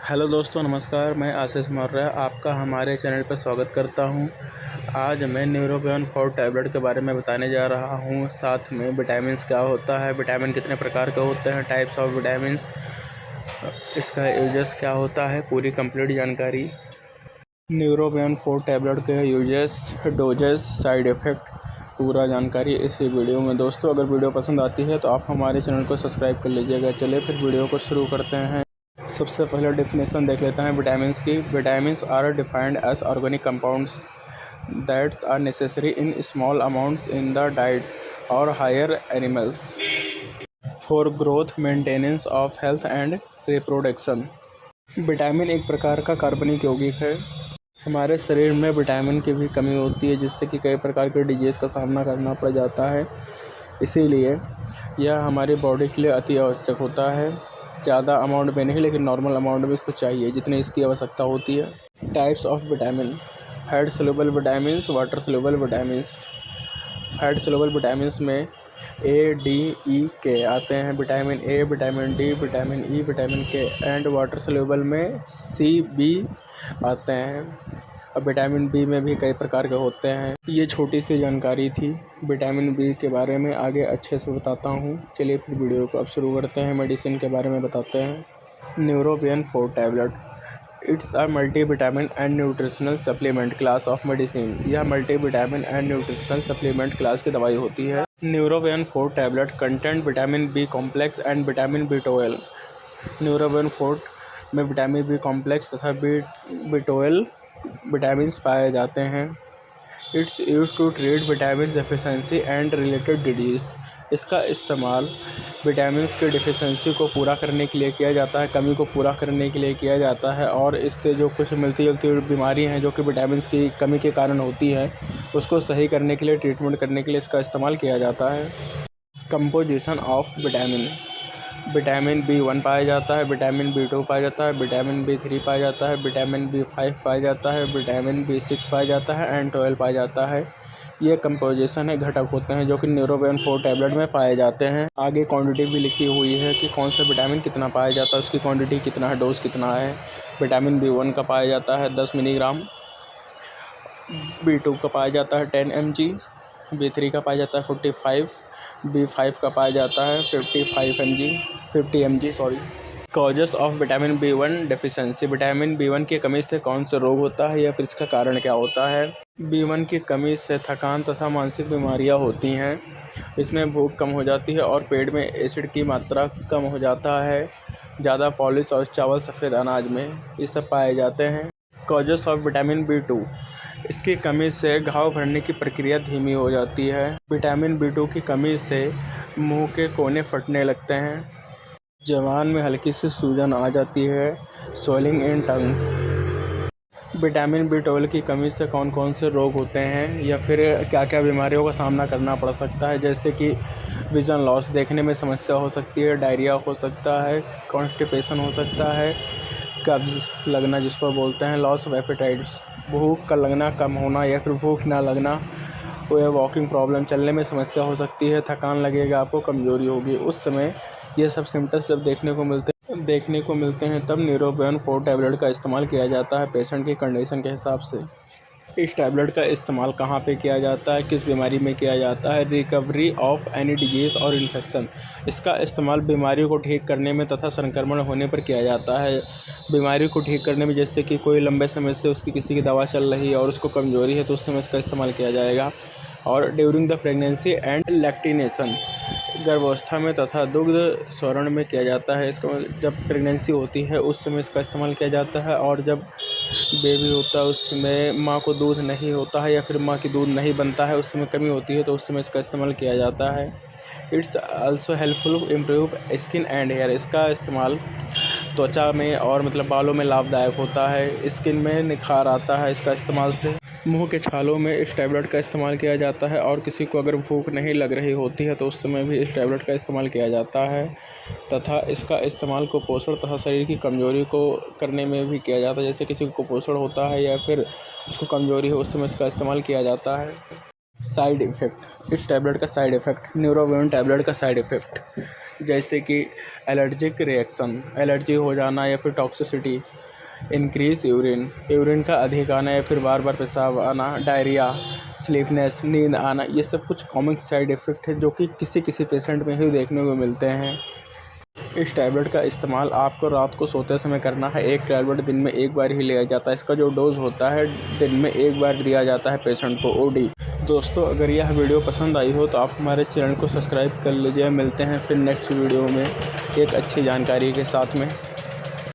Hello दोस्तों, नमस्कार। मैं आशीष मौर्य आपका हमारे चैनल पर स्वागत करता हूं। आज मैं न्यूरोबियन 4 टैबलेट के बारे में बताने जा रहा हूं। साथ में विटामिन्स क्या होता है, विटामिन कितने प्रकार के होते हैं, टाइप्स ऑफ विटामिन्स, इसका यूजेस क्या होता है, पूरी कंप्लीट जानकारी। न्यूरोबियन 4 टैबलेट के यूजेस, डोजेस, साइड इफ़ेक्ट, पूरा जानकारी इसी वीडियो में। दोस्तों, अगर वीडियो पसंद आती है तो आप हमारे चैनल को सब्सक्राइब कर लीजिएगा। चलिए फिर वीडियो को शुरू करते हैं। सबसे पहले डेफिनेशन देख लेते हैं विटामिन्स की। Vitamins are defined as organic compounds that's are necessary in small amounts in the diet or higher animals for growth, maintenance of health and reproduction. Vitamin एक प्रकार का कार्बनिक यौगिक है। हमारे शरीर में विटामिन की भी कमी होती है, जिससे कि कई प्रकार के डिजीज़ का सामना करना पड़ जाता है। इसीलिए यह हमारी बॉडी के लिए अति आवश्यक होता है। ज़्यादा अमाउंट में नहीं, लेकिन नॉर्मल अमाउंट में इसको चाहिए जितनी इसकी आवश्यकता होती है। Types of vitamin: fat soluble vitamins, water soluble vitamins. Fat soluble vitamins में ए, डी, ई, के आते हैं। Vitamin A, vitamin D, vitamin E, vitamin के एंड वाटर सोल्यूबल में सी, बी आते हैं। अब विटामिन बी में भी कई प्रकार के होते हैं। ये छोटी सी जानकारी थी विटामिन बी के बारे में, आगे अच्छे से बताता हूँ। चलिए फिर वीडियो को अब शुरू करते हैं। मेडिसिन के बारे में बताते हैं। Neurobion 4 tablet it's a multivitamin and nutritional supplement class of medicine. यह multivitamin and nutritional supplement class की दवाई होती है। Neurobion 4 tablet content vitamin B complex and vitamin B12। Neurobion 4 में विटामिन बी कॉम्प्लेक्स तथा B12 विटामिन्स पाए जाते हैं। It's use to treat vitamin deficiency and related disease. इसका इस्तेमाल विटामिन्स के डिफिशिएंसी को पूरा करने के लिए किया जाता है, कमी को पूरा करने के लिए किया जाता है, और इससे जो कुछ मिलती जुलती बीमारी हैं जो कि विटामिन्स की कमी के कारण होती है, उसको सही करने के लिए, ट्रीटमेंट करने के लिए इसका इस्तेमाल किया जाता है। Composition of vitamin: vitamin B1 पाया जाता है, विटामिन B2 पाया जाता है, विटामिन B3 पाया जाता है, विटामिन B5 पाया जाता है, विटामिन B6 पाया जाता है एंड 12 पाया जाता है। ये कंपोजिशन है, घटक होते हैं जो कि न्यूरोबियन 4 टैबलेट में पाए जाते हैं। आगे क्वांटिटी भी लिखी हुई है कि कौन सा विटामिन कितना पाया जाता है, उसकी क्वांटिटी कितना है, डोज कितना है। विटामिन B1 का पाया जाता है 10 मिलीग्राम, B2 का पाया जाता है 10 mg, B3 का पाया जाता है 45, B5 का पाया जाता है 50 mg। Causes of vitamin B1 deficiency: vitamin B1 की कमी से कौन सा रोग होता है या फिर इसका कारण क्या होता है। B1 की कमी से थकान तथा मानसिक बीमारियां होती हैं। इसमें भूख कम हो जाती है और पेट में एसिड की मात्रा कम हो जाता है। ज़्यादा पॉलिश और चावल, सफ़ेद अनाज में ये सब पाए जाते हैं। कॉजेस ऑफ विटामिन B2: इसकी कमी से घाव भरने की प्रक्रिया धीमी हो जाती है। विटामिन B2 की कमी से मुंह के कोने फटने लगते हैं। ज़ुबान में हल्की सी सूजन आ जाती है। Swelling in tongues. Vitamin B12 की कमी से कौन कौन से रोग होते हैं या फिर क्या क्या बीमारियों का सामना करना पड़ सकता है, जैसे कि विजन लॉस, देखने में समस्या हो सकती है, डायरिया हो सकता है, कॉन्स्टिपेशन हो सकता है, कब्ज़ लगना जिसको बोलते हैं, लॉस ऑफ एपेटाइट्स, भूख का लगना कम होना या फिर भूख ना लगना, कोई वॉकिंग प्रॉब्लम, चलने में समस्या हो सकती है, थकान लगेगा आपको, कमज़ोरी होगी। उस समय ये सब सिम्टम्स जब देखने को मिलते हैं तब न्यूरोबियन 4 टैबलेट का इस्तेमाल किया जाता है पेशेंट की कंडीशन के हिसाब से। इस टैबलेट का इस्तेमाल कहाँ पे किया जाता है, किस बीमारी में किया जाता है। रिकवरी ऑफ एनी डिजीज़ और इन्फेक्शन: इसका इस्तेमाल बीमारी को ठीक करने में तथा संक्रमण होने पर किया जाता है। बीमारी को ठीक करने में, जैसे कि कोई लंबे समय से उसकी किसी की दवा चल रही है और उसको कमज़ोरी है तो उस समय इसका इस्तेमाल किया जाएगा। और during the pregnancy and lactation: गर्भावस्था में तथा दुग्ध स्वरण में किया जाता है। इसका जब प्रेगनेंसी होती है उस समय इसका इस्तेमाल किया जाता है, और जब बेबी होता है उस समय माँ को दूध नहीं होता है या फिर माँ की दूध नहीं बनता है, उस समय कमी होती है तो उस समय इसका इस्तेमाल किया जाता है। It's also helpful improve skin and hair: इसका इस्तेमाल त्वचा में और बालों में लाभदायक होता है। स्किन में निखार आता है इसका इस्तेमाल से। मुंह के छालों में इस टैबलेट का इस्तेमाल किया जाता है, और किसी को अगर भूख नहीं लग रही होती है तो उस समय भी इस टैबलेट का इस्तेमाल किया जाता है। तथा इसका इस्तेमाल कुपोषण तथा शरीर की कमज़ोरी को करने में भी किया जाता है, जैसे किसी को कुपोषण होता है या फिर उसको कमज़ोरी हो, उस समय इसका इस्तेमाल किया जाता है। साइड इफ़ेक्ट: इस टैबलेट का साइड इफ़ेक्ट। न्यूरोबियन टैबलेट का साइड इफ़ेक्ट: जैसे कि एलर्जिक रिएक्शन, एलर्जी हो जाना या फिर टॉक्सिसिटी, इंक्रीज यूरिन का अधिक आना या फिर बार बार पेशाब आना, डायरिया, स्लीपनेस, नींद आना, ये सब कुछ कॉमन साइड इफ़ेक्ट है जो कि किसी किसी पेशेंट में ही देखने को मिलते हैं। इस टैबलेट का इस्तेमाल आपको रात को सोते समय करना है। एक टैबलेट दिन में एक बार ही लिया जाता है। इसका जो डोज होता है दिन में एक बार दिया जाता है पेशेंट को, ओडी। दोस्तों, अगर यह वीडियो पसंद आई हो तो आप हमारे चैनल को सब्सक्राइब कर लीजिए। मिलते हैं फिर नेक्स्ट वीडियो में एक अच्छी जानकारी के साथ में।